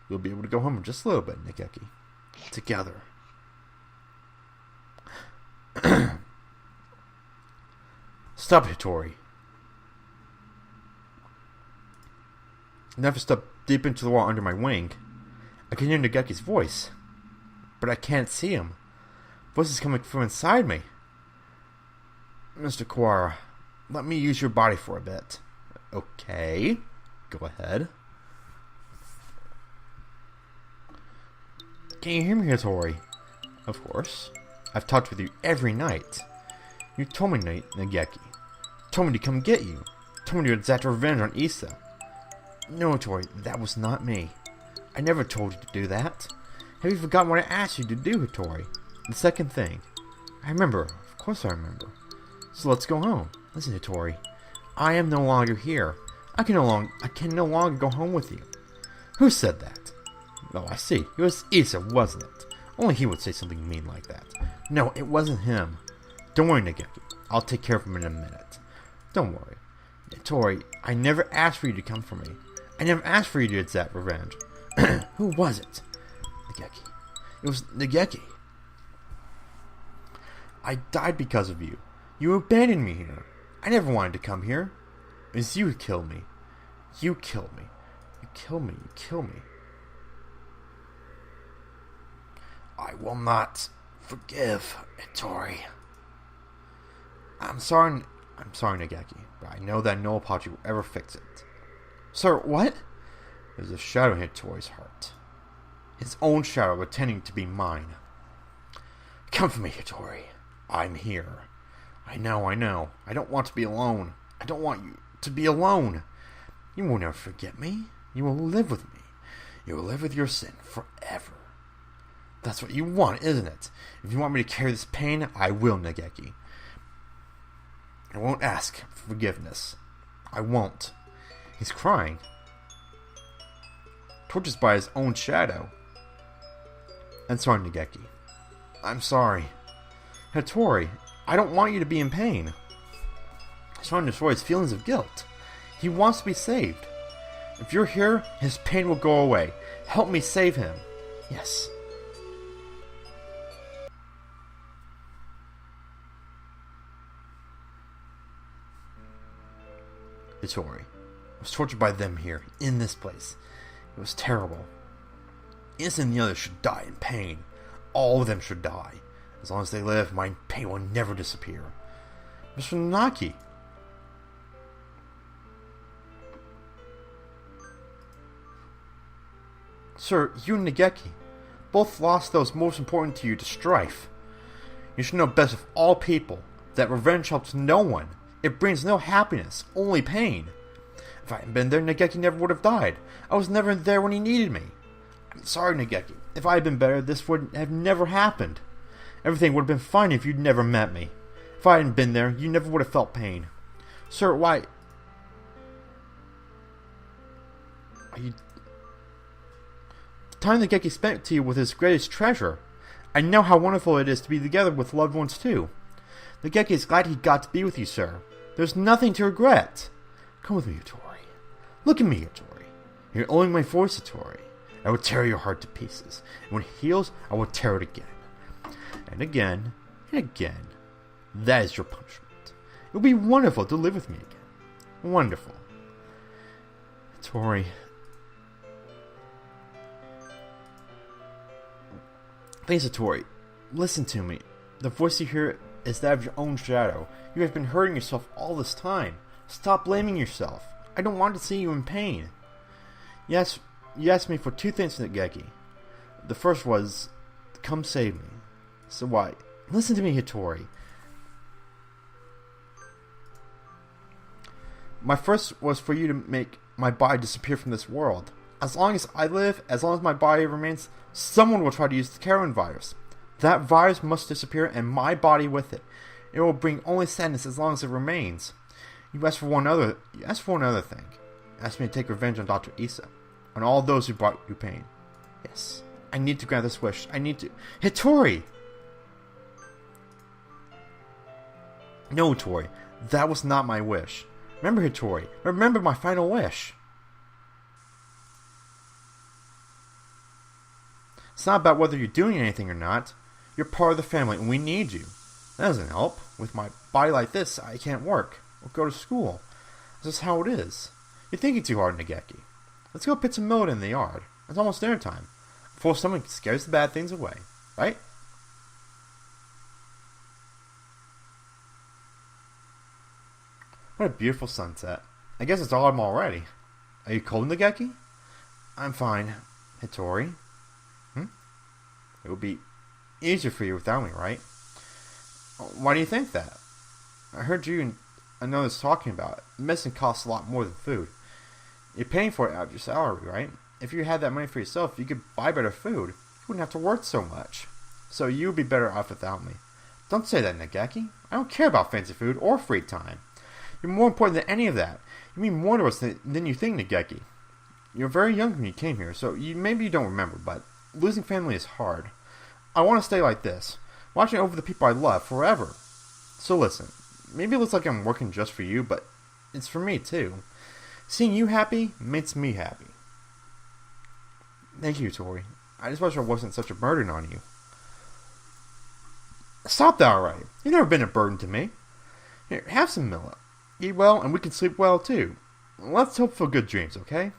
We'll be able to go home in just a little bit, Nageki. Together. Stop, Hitori. Never step deep into the wall under my wing. I can hear Nageki's voice, but I can't see him. Voice is coming from inside me. Mr. Kawara, let me use your body for a bit. Okay, go ahead. Can you hear me, Hitori? Of course. I've talked with you every night. You told me, Nageki. Told me to come get you. Told me to exact revenge on Issa. No, Hitori, that was not me. I never told you to do that. Have you forgotten what I asked you to do, Hitori? The second thing. I remember. Of course I remember. So let's go home. Listen, Hitori. I am no longer here. I can no longer go home with you. Who said that? Oh, I see. It was Issa, wasn't it? Only he would say something mean like that. No, it wasn't him. Don't worry, Nageki. I'll take care of him in a minute. Don't worry. Hitori, I never asked for you to come for me. I never asked for you to exact revenge. Who was it? Nageki. It was Nageki. I died because of you. You abandoned me here. I never wanted to come here. It was you who killed me. You killed me. You killed me. You killed me. I will not forgive, Hitori. I'm sorry, Nageki, but I know that no apology will ever fix it. Sir, what? There's a shadow in Hitori's heart. His own shadow pretending to be mine. Come for me, Hitori. I'm here. I know. I don't want to be alone. I don't want you to be alone. You will never forget me. You will live with me. You will live with your sin forever. That's what you want, isn't it? If you want me to carry this pain, I will, Nageki. I won't ask for forgiveness. I won't. He's crying. Tortured by his own shadow. I'm sorry, Nageki. I'm sorry. Hitori, I don't want you to be in pain. He's trying to destroy his feelings of guilt. He wants to be saved. If you're here, his pain will go away. Help me save him. Yes. Hitori. I was tortured by them here, in this place. It was terrible. Issa and the others should die in pain. All of them should die. As long as they live, my pain will never disappear. Mr. Naki. Sir, you and Nageki both lost those most important to you to strife. You should know best of all people that revenge helps no one. It brings no happiness, only pain. If I hadn't been there, Nageki never would have died. I was never there when he needed me. Sorry, Nageki. If I had been better, this would have never happened. Everything would have been fine if you'd never met me. If I hadn't been there, you never would have felt pain. Sir, why... Are you... The time Nageki spent to you was his greatest treasure. I know how wonderful it is to be together with loved ones too. Nageki is glad he got to be with you, sir. There's nothing to regret. Come with me, Hattori. Look at me, Hattori. You're owing my voice, Hattori. I will tear your heart to pieces. And when it heals, I will tear it again. And again, and again. That is your punishment. It will be wonderful to live with me again. Wonderful. Hattori. Please, Hattori. Listen to me. The voice you hear is that of your own shadow. You have been hurting yourself all this time. Stop blaming yourself. I don't want to see you in pain. Yes, you asked me for 2 things, Nageki. The first was, come save me. So why? Listen to me, Hattori. My first was for you to make my body disappear from this world. As long as I live, as long as my body remains, someone will try to use the Karen virus. That virus must disappear and my body with it. It will bring only sadness as long as it remains. You asked for one other thing. You asked me to take revenge on Dr. Issa. On all those who brought you pain. Yes. I need to grant this wish. I need to... Hattori! No, Hattori. That was not my wish. Remember, Hattori. Remember my final wish. It's not about whether you're doing anything or not. You're part of the family and we need you. That doesn't help. With my body like this, I can't work or go to school. This is how it is. You're thinking too hard, Nageki. Let's go put some millet in the yard. It's almost dinner time. Before someone scares the bad things away. Right? What a beautiful sunset. I guess it's autumn already. Are you cold, Nageki? I'm fine. Hattori? It would be easier for you without me, right? Why do you think that? I heard you and others talking about it. Medicine costs a lot more than food. You're paying for it out of your salary, right? If you had that money for yourself, you could buy better food. You wouldn't have to work so much. So you would be better off without me. Don't say that, Nageki. I don't care about fancy food or free time. You're more important than any of that. You mean more to us than you think, Nageki. You're very young when you came here, so maybe you don't remember, but losing family is hard. I want to stay like this, watching over the people I love forever. So listen, maybe it looks like I'm working just for you, but it's for me too. Seeing you happy makes me happy. Thank you, Tori. I just wish I wasn't such a burden on you. Stop that already. You've never been a burden to me. Here, have some millet. Eat well, and we can sleep well too. Let's hope for good dreams, okay?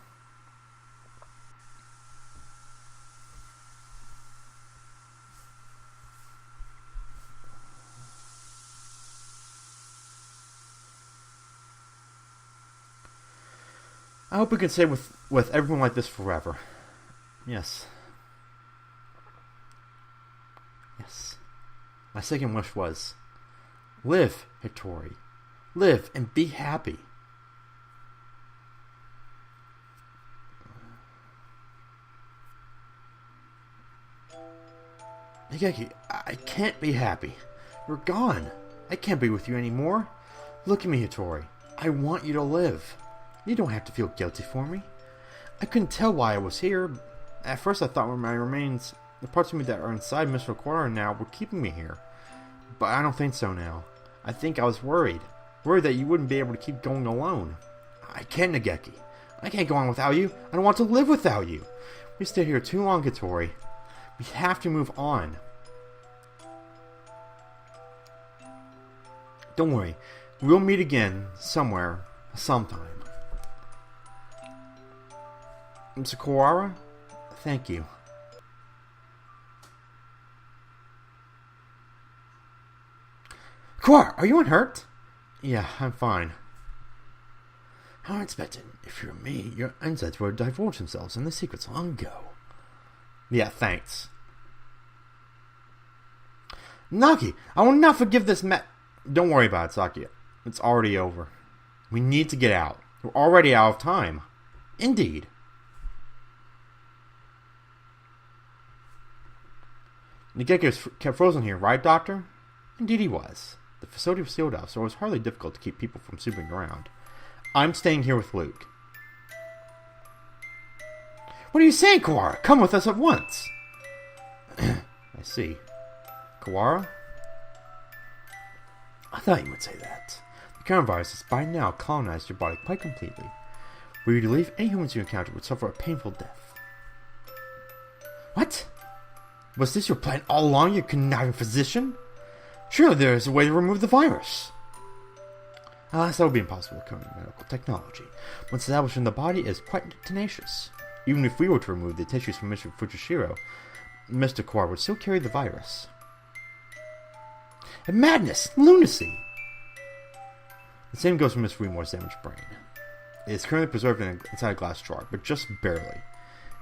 I hope we can stay with everyone like this forever. Yes. Yes. My second wish was, live, Hattori. Live and be happy. Nageki, I can't be happy. You're gone. I can't be with you anymore. Look at me, Hattori. I want you to live. You don't have to feel guilty for me. I couldn't tell why I was here. At first I thought my remains, the parts of me that are inside Mr. Quarter now, were keeping me here. But I don't think so now. I think I was worried. Worried that you wouldn't be able to keep going alone. I can't, Nageki. I can't go on without you. I don't want to live without you. We stayed here too long, Hattori. We have to move on. Don't worry. We'll meet again somewhere, sometime. Mr. Kawara, thank you. Kawara, are you unhurt? Yeah, I'm fine. How unexpected. If you're me, your insides would have divulged themselves in the secrets long ago. Yeah, thanks. Naki, I will not forgive this Don't worry about it, Sakia. It's already over. We need to get out. We're already out of time. Indeed. Nageki was kept frozen here, right, Doctor? Indeed he was. The facility was sealed off, so it was hardly difficult to keep people from snooping around. I'm staying here with Luke. What are you saying, Kawara? Come with us at once. I see. Kawara? I thought you would say that. The coronavirus has by now colonized your body quite completely. Were you to leave, any humans you encountered would suffer a painful death. What? Was this your plan all along, you conniving physician? Surely there is a way to remove the virus. Alas, that would be impossible with current medical technology. Once established in the body, it is quite tenacious. Even if we were to remove the tissues from Mr. Fujishiro, Mr. Kawara would still carry the virus. And madness! Lunacy! The same goes for Miss Remore's damaged brain. It is currently preserved inside a glass jar, but just barely.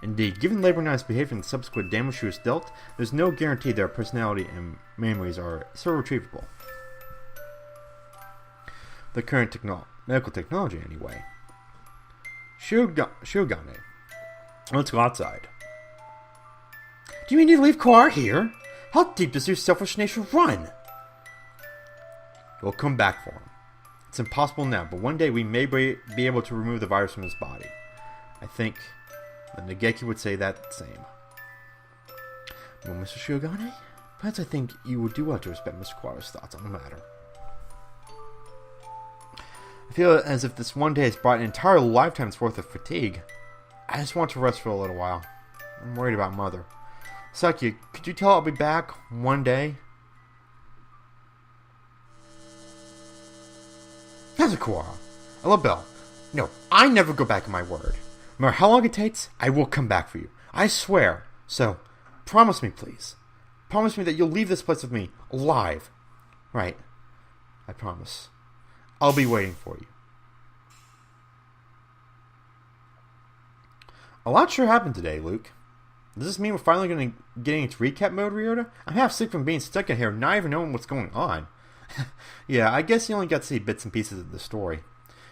Indeed, given Labor 9's behavior and the subsequent damage she was dealt, there's no guarantee that her personality and memories are so retrievable. The current medical technology, anyway. Shiogane. Let's go outside. Do you mean to leave Kawara here? How deep does your selfish nature run? We'll come back for him. It's impossible now, but one day we may be able to remove the virus from his body. I think that Nageki would say that the same. Well, Mr. Shiogane, perhaps I think you would do well to respect Mr. Kawara's thoughts on the matter. I feel as if this one day has brought an entire lifetime's worth of fatigue. I just want to rest for a little while. I'm worried about Mother. Saki, could you tell I'll be back one day? Kazakura, LaBelle. No, I never go back on my word. No matter how long it takes, I will come back for you. I swear. So, promise me, please. Promise me that you'll leave this place with me, alive. Right. I promise. I'll be waiting for you. A lot sure happened today, Luke. Does this mean we're finally going to get into recap mode, Ryota? I'm half sick from being stuck in here, not even knowing what's going on. Yeah, I guess you only got to see bits and pieces of the story.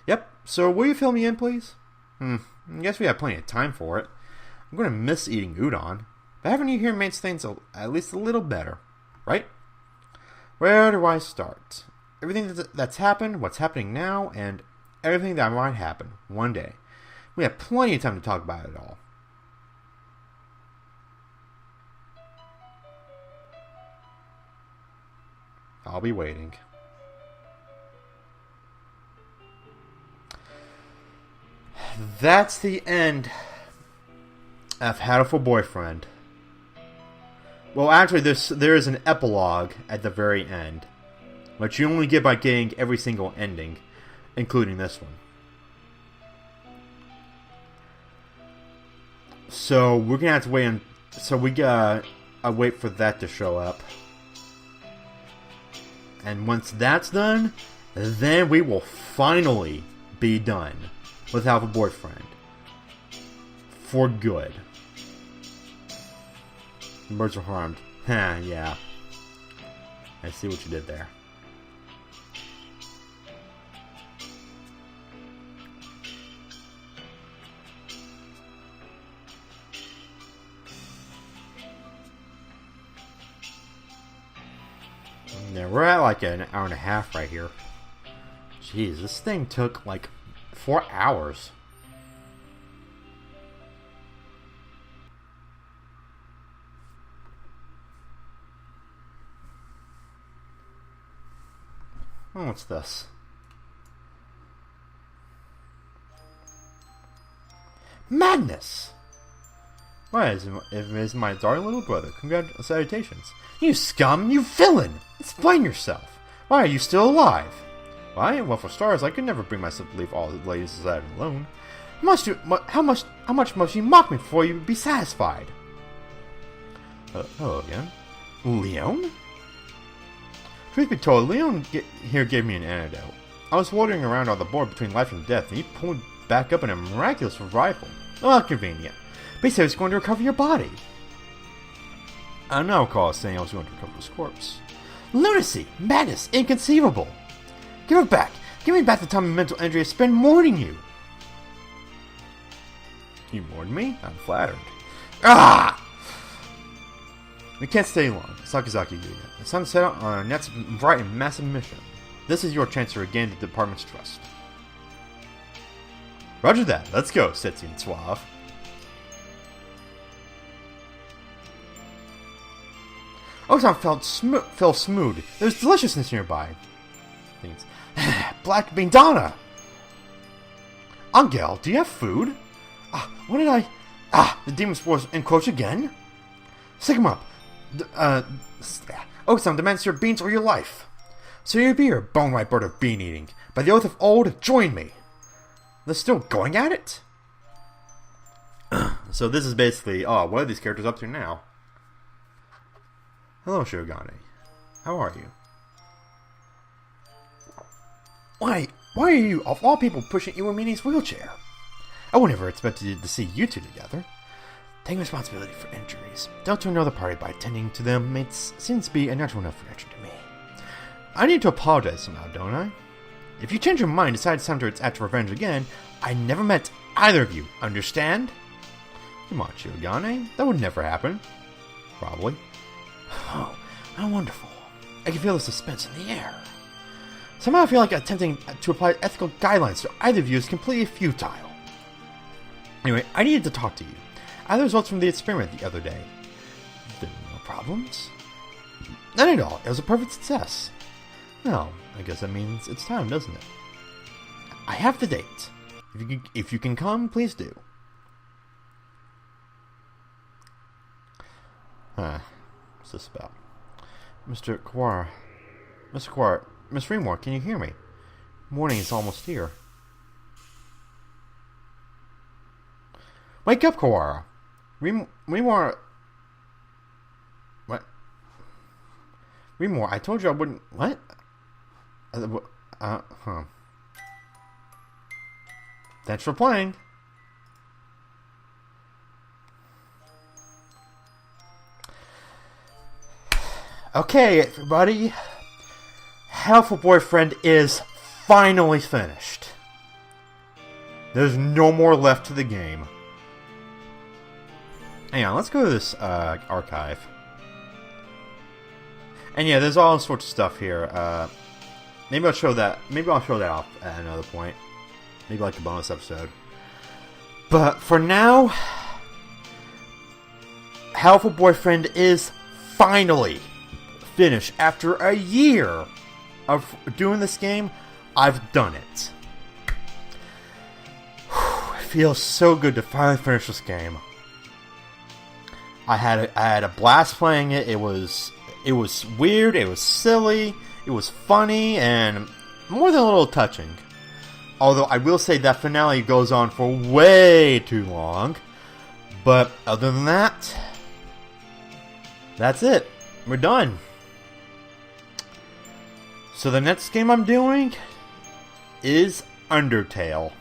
Yep, so will you fill me in, please? I guess we have plenty of time for it. I'm going to miss eating udon, but having you here makes things at least a little better, right? Where do I start? Everything that's happened, what's happening now, and everything that might happen one day. We have plenty of time to talk about it all. I'll be waiting. That's the end of Hatoful Boyfriend. Well, actually, there is an epilogue at the very end, which you only get by getting every single ending, including this one. So we're gonna have to wait. So we gotta wait for that to show up. And once that's done, then we will finally be done with Hatoful Boyfriend. For good. Birds are harmed. Yeah. I see what you did there. Yeah, we're at like an hour and a half right here. Jeez, this thing took like 4 hours. Oh, what's this? Madness! Why, it is my darling little brother. Salutations. You scum! You villain! Explain yourself. Why are you still alive? Why? Well, for starters, I could never bring myself to leave all the ladies society alone. How much must you mock me before you be satisfied? Hello again. Leon? Truth be told, Leon here gave me an antidote. I was wandering around on the board between life and death, and he pulled me back up in a miraculous survival. Oh, convenient. But he said he was going to recover your body. I now recall saying I was going to recover his corpse. Lunacy! Madness! Inconceivable! Give it back! Give me back the time and mental energy I spent mourning you! You mourned me? I'm flattered. Ah! We can't stay long, Sakazaki Yuya. It's time to set out on our next bright and massive mission. This is your chance to regain the department's trust. Roger that, let's go, Setsu and Suave. Oxon felt smooth. There's deliciousness nearby. Things. Black bean Donna! Angel, do you have food? What did I... the demon spores encroach again? Stick him up. Oxon demands your beans or your life. So you be your bone-white bird of bean eating. By the oath of old, join me. They're still going at it? So this is basically, what are these characters up to now? Hello, Shogane. How are you? Why are you, of all people, pushing Iwamini's wheelchair? I would never expected to see you two together. Taking responsibility for injuries. Dealt to another party by attending to them seems to be a natural enough reaction to me. I need to apologize somehow, don't I? If you change your mind and decide it's time to act for revenge again, I never met either of you, understand? Come on, Shogane. That would never happen. Probably. Oh, how wonderful. I can feel the suspense in the air. Somehow I feel like attempting to apply ethical guidelines to either of you is completely futile. Anyway, I needed to talk to you. I had the results from the experiment the other day. There were no problems? None at all. It was a perfect success. Well, I guess that means it's time, doesn't it? I have the date. If you can come, please do. What's this about? Mr. Kawara. Mr. Kawara. Miss Remore, can you hear me? Morning is almost here. Wake up, Kawara! Remore... What? Remore, I told you I wouldn't... What? Thanks for playing. Okay, everybody. Hatoful Boyfriend is finally finished. There's no more left to the game. Hang on, let's go to this archive. And yeah, there's all sorts of stuff here. Maybe I'll show that. Maybe I'll show that off at another point. Maybe like a bonus episode. But for now, Hatoful Boyfriend is finally finished. After a year of doing this game, I've done it. It feels so good to finally finish this game. I had a blast playing it. It was weird. It was silly. It was funny and more than a little touching. Although I will say that finale goes on for way too long. But other than that, that's it. We're done. So the next game I'm doing is Undertale.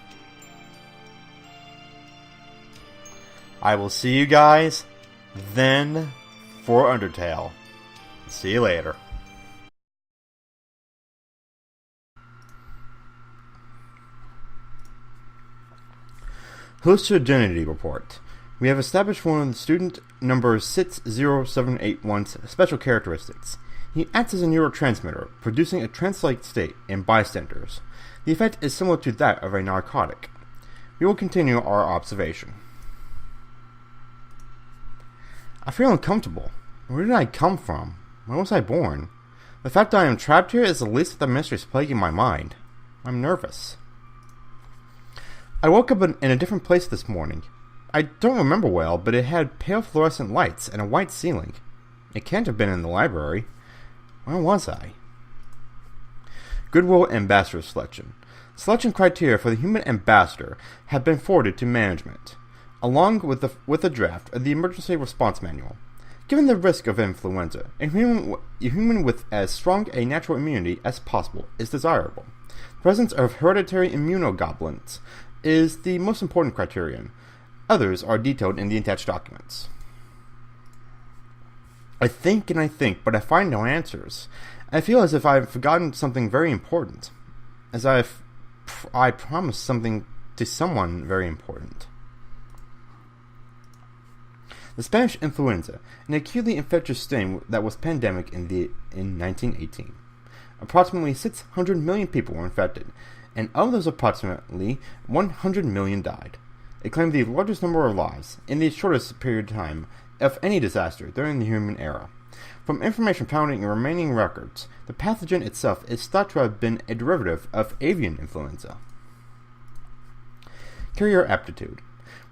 I will see you guys then for Undertale. See you later. Host to Identity Report. We have established one of the student number 60781's special characteristics. He acts as a neurotransmitter, producing a trance-like state in bystanders. The effect is similar to that of a narcotic. We will continue our observation. I feel uncomfortable. Where did I come from? When was I born? The fact that I am trapped here is the least of the mysteries plaguing my mind. I'm nervous. I woke up in a different place this morning. I don't remember well, but it had pale fluorescent lights and a white ceiling. It can't have been in the library. Where was I? Goodwill Ambassador Selection. Selection criteria for the human ambassador have been forwarded to management, along with a draft of the Emergency Response Manual. Given the risk of influenza, a human with as strong a natural immunity as possible is desirable. The presence of hereditary immunoglobulins is the most important criterion. Others are detailed in the attached documents. I think and I think, but I find no answers. I feel as if I've forgotten something very important. As I promised something to someone very important. the Spanish influenza, an acutely infectious strain that was pandemic in 1918. Approximately 600 million people were infected, and of those approximately 100 million died. It claimed the largest number of lives in the shortest period of time of any disaster during the human era. From information found in remaining records, the pathogen itself is thought to have been a derivative of avian influenza. Carrier aptitude.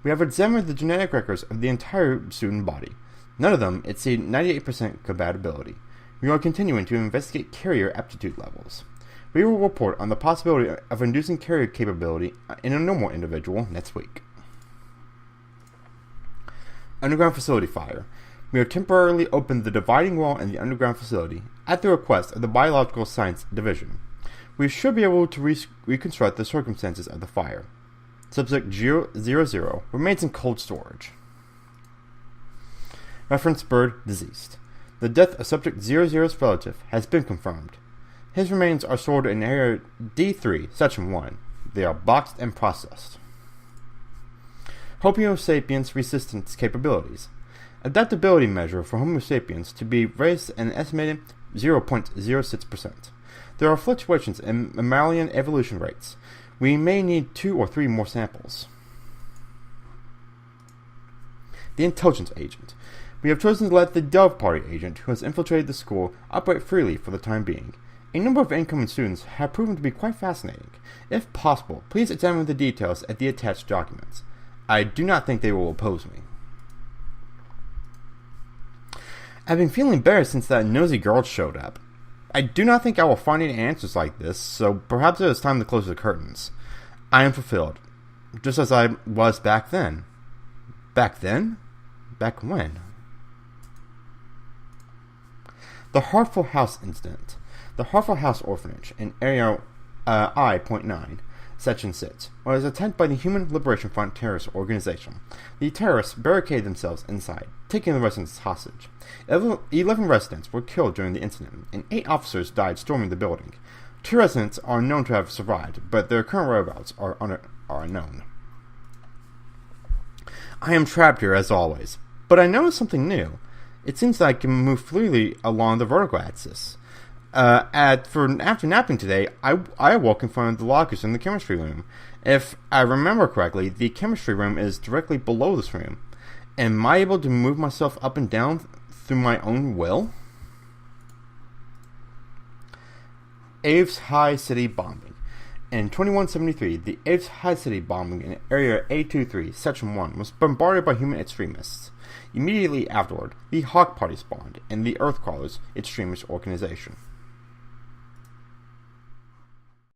We have examined the genetic records of the entire student body. None of them exceed 98% compatibility. We are continuing to investigate carrier aptitude levels. We will report on the possibility of inducing carrier capability in a normal individual next week. Underground facility fire. We have temporarily opened the dividing wall in the underground facility at the request of the Biological Science Division. We should be able to reconstruct the circumstances of the fire. Subject 000 remains in cold storage. Reference bird deceased. The death of Subject 00's relative has been confirmed. His remains are stored in Area D3, Section 1. They are boxed and processed. Homo sapiens resistance capabilities. Adaptability measure for Homo sapiens to be raised an estimated 0.06%. There are fluctuations in mammalian evolution rates. We may need 2 or 3 more samples. The intelligence agent. We have chosen to let the Dove Party agent, who has infiltrated the school, operate freely for the time being. A number of incoming students have proven to be quite fascinating. If possible, please examine the details at the attached documents. I do not think they will oppose me. I've been feeling better since that nosy girl showed up. I do not think I will find any answers like this, so perhaps it is time to close the curtains. I am fulfilled, just as I was back then. Back then? Back when? The Heartful House Incident. The Heartful House Orphanage in Area I.9, Section 6, was attacked by the Human Liberation Front terrorist organization. The terrorists barricaded themselves inside, taking the residents hostage. 11 residents were killed during the incident, and 8 officers died storming the building. 2 residents are known to have survived, but their current whereabouts are unknown. I am trapped here as always, but I noticed something new. It seems that I can move freely along the vertical axis. After napping today, I awoke in front of the lockers in the chemistry room. If I remember correctly, the chemistry room is directly below this room. Am I able to move myself up and down through my own will? Aves High City bombing. In 2173, the Aves High City bombing in Area A23, Section 1 was bombarded by human extremists. Immediately afterward, the Hawk Party spawned, and the Earthcrawlers extremist organization.